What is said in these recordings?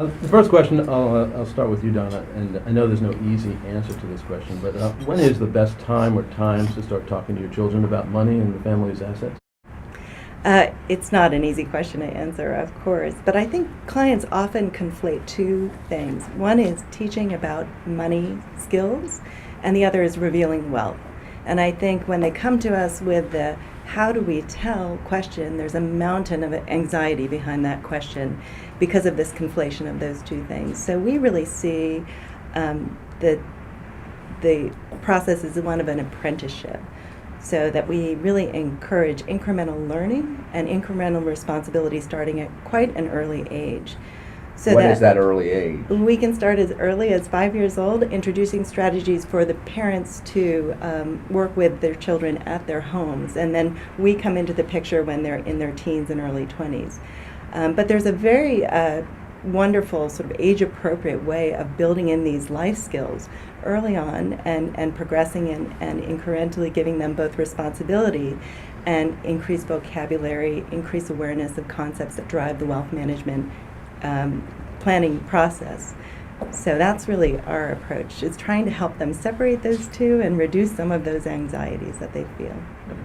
The first question, I'll start with you, Donna, and I know there's no easy answer to this question, but when is the best time or times to start talking to your children about money and the family's assets? It's not an easy question to answer, of course, but I think clients often conflate two things. One is teaching about money skills, and the other is revealing wealth. And I think when they come to us with the how do we tell question, there's a mountain of anxiety behind that question because of this conflation of those two things. So we really see the process as one of an apprenticeship, so that we really encourage incremental learning and incremental responsibility starting at quite an early age. So what is that early age? We can start as early as 5 years old, introducing strategies for the parents to work with their children at their homes, and then we come into the picture when they're in their teens and early 20s. But there's a very wonderful sort of age-appropriate way of building in these life skills early on and progressing and incrementally giving them both responsibility and increased vocabulary, increased awareness of concepts that drive the wealth management planning process. So that's really our approach, is trying to help them separate those two and reduce some of those anxieties that they feel.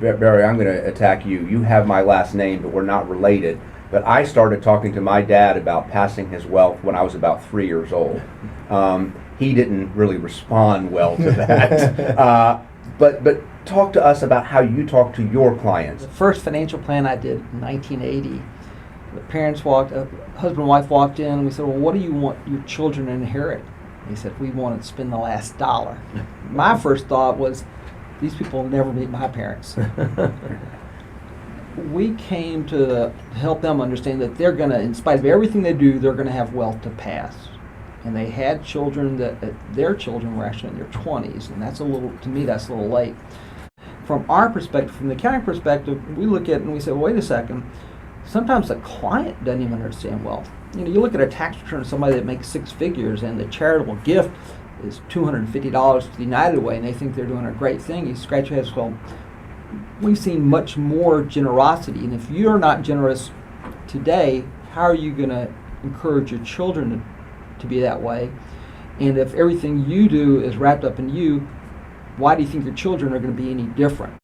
Barry, I'm going to attack you. You have my last name, but we're not related. But I started talking to my dad about passing his wealth when I was about 3 years old. He didn't really respond well to that. But talk to us about how you talk to your clients. The first financial plan I did in 1980, the parents husband and wife walked in, and we said, well, what do you want your children to inherit? And he said, we want to spend the last dollar. My first thought was, these people will never meet my parents. We came to help them understand that they're going to, in spite of everything they do, they're going to have wealth to pass. And they had children their children were actually in their 20s, and that's to me, that's a little late. From our perspective, from the accounting perspective, we look at it and we say, well, wait a second, sometimes the client doesn't even understand wealth. You look at a tax return of somebody that makes six figures and the charitable gift is $250 to the United Way, and they think they're doing a great thing. You scratch your head and say, well, we've seen much more generosity, and if you're not generous today, how are you going to encourage your children to be that way? And if everything you do is wrapped up in you, why do you think your children are going to be any different?